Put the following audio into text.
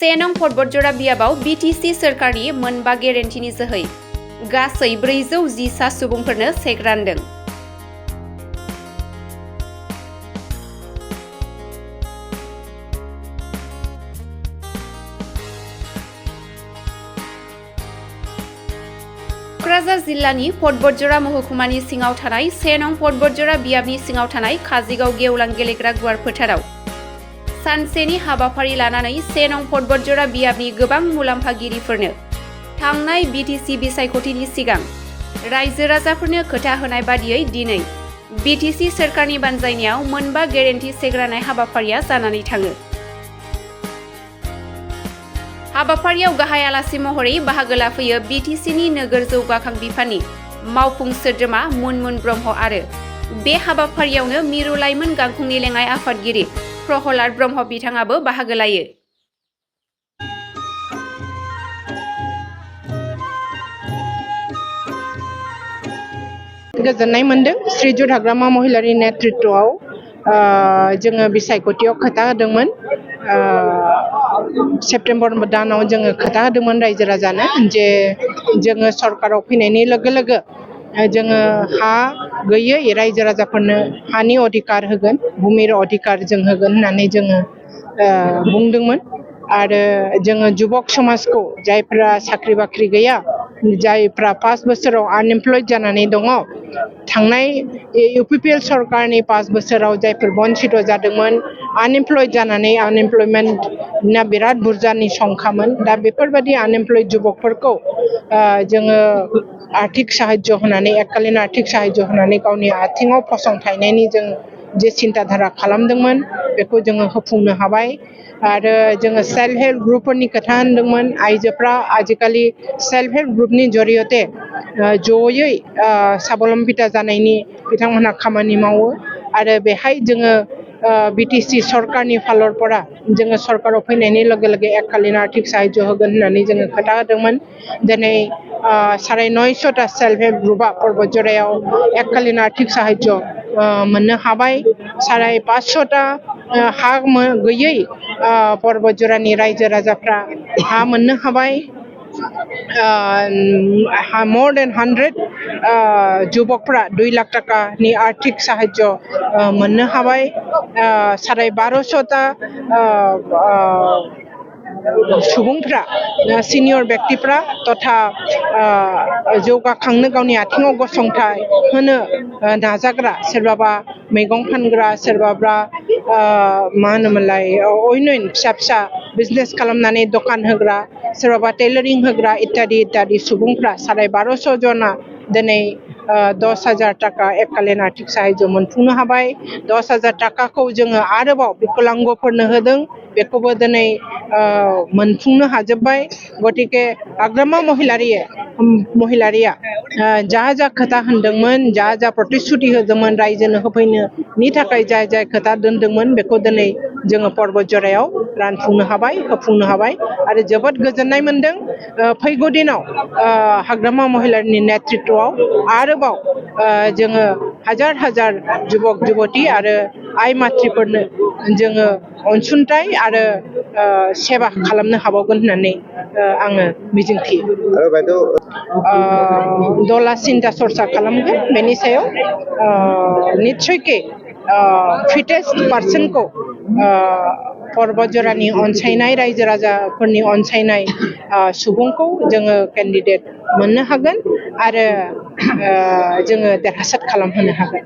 से नं पर्बतजरा बियाबाव बिटिसि सोरखारनि मोनबा गेरेन्टिनि जोहै गासै 410 सुबुंफोरनो चेक रानदों। क'क्राझार जिल्लानि पर्बतजरा महकुमानि सिङाव थानाय से नं पर्बतजरा बियाबनि सिङाव थानाय काजिगाव गेवलां गेलेग्रा गुवार फोथाराव सानसेनि हाबाफारि लानानै से नं पर्बतजरा बियाबनि गोबां मुलाम्फागिरिफोरनो थांनाय बिटिसि बिसायख'थिनि सिगां रायजो राजाफोरनो खोथा होनाय बादियै दिनै बिटिसि सोरखारनि बानजायनायाव मोनबा गेरेन्टि चेक राननाय हाबाफारिया जानानै थाङो। हाबाफारियाव गाहाय आलासि महरै बाहागो लाफैयो बिटिसिनि नोगोर जौगाखां बिफाननि मावफुं सोद्रोमा मुनमुन ब्रह्म आरो बे हाबाफारियावनो मिरु लाइमोन गांखंनि लेङाइ आफादगिरि प्रहलाद ब्रह्म बिथाङाबो बाहागो लायो। गोजोननाय मोनदों श्रीजुत हाग्रामा महिलारि नेतृत्वआव जोङो बिसायख'थियाव खोथा होदोंमोन। सेप्तेम्बर दानाव जोङो खोथा होदोंमोन रायजो राजानो जे जोङो सरकाराव फैनायनि लोगो लोगो जोङो हा गैयै रायजो राजाफोरनो हानि अधिकार होगोन, भुमिर अधिकार जों होगोन होननानै जोङो बुंदोंमोन। आरो जोङो जुबक समाजखौ जायफ्रा साख्रि बाख्रि गैया, जायफ्रा 5 बोसोराव आनएमप्लयड जानानै दङ, थांनाय इउपिपिएल सरकारनि 5 बोसोराव जायफोर बन्सित जादोंमोन, आनएमप्लयड जानानै आनएमप्लयमेन्टना बिराद बुरजानि संखामोन। दा बेफोरबायदि आनएमप्लयड जुबकफोरखौ जोङो आर्थिक साहाय्य होनानै एककालीन आर्थिक साहाय्य होनानै गावनि आथिङाव फसंथायनायनि जों जे सिन्ताधारा खालामदोंमोन बेखौ जोङो होफुंनो हाबाय। आरो जोङो सेल्फ हेल्प ग्रुपफोरनि खोथा होनदोंमोन। आइजोफ्रा आजिखालि सेल्फ हेल्प ग्रुपनि जरियते जयै स्वाबलम्बिता जानायनि बिथांमोनहा खामानि मावो। आरो बेहाय जोङो बिटिसि सरकारनि फालरफोरा जोङो सरकाराव फैनायनि लोगो लोगो एककालीन आर्थिक साहाय्य होगोन होननानै जोङो खोथा होदोंमोन। दिनै 950टा सेल्फ हेल्प ग्रुपआ पर्बतजरायाव एककालीन आर्थिक साहाय्य मोननो हाबाय। 550टा हा गैयै पर्बतजरानि रायजो राजाफ्रा हा मोननो हाबाय। more than 100 जुबकफ्रा 2 लाख टाकानि आर्थिक साहाय्य मोननो हाबाय। 1250टा सुबुंफ्रा सिनियर व्यक्तिफ्रा तथा जौगाखांनो गावनि आथिङाव गसंथाय होनो नाजाग्रा, सोरबाबा मैगं फानग्रा, सोरबाबा मा होनोमोनलाय अयनन फिसा फिसा बिजनेस खालामनानै दखान होग्रा, सोरबाबा टेलरिं होग्रा इत्यादि सुबुंफ्रा 1250 जना दिनै 10,000 टाका एककालीन आर्थिक साहाय्य मोनफुंनो हाबाय। 10,000 टाकाखौ जोङो आरोबाव बिकलांगफोरनो होदों, बेखौबो दिनै मोनफुंनो हाजोब्बाय। गतिके हाग्रामा महिलारिया जा खोथा होनदोंमोन, जा प्रतिश्रुति होदोंमोन रायजोनो होफैनोनि थाखाय जाय खोथा दोनदोंमोन बेखौ दिनै जोङो पर्बतजरायाव रानफुंनो हाबाय, होफुंनो हाबाय। आरो जोबोद गोजोननाय मोनदों फैगौ दिनाव हाग्रामा महिलारिनि नेतृत्वआव आरोबाव जोङो हाजार जुबक जुबती आरो आइ माथ्रिफोरनो जोङो अनसुंथाइ आरो सेवा खालामनो हाबावगोन होननानै आङो मिजिंथियो। दला सिन्ता सरसा खालामगोन बेनि सायाव निस्सयके फिटेस्ट पार्सनखौ पर्बतजरानि अनसायनाय रायजो राजाफोरनि अनसायनाय सुबुंखौ जोङो केन्डिडेट मोननो हागोन आरो जोङो देरहासार खालामहोनो हागोन।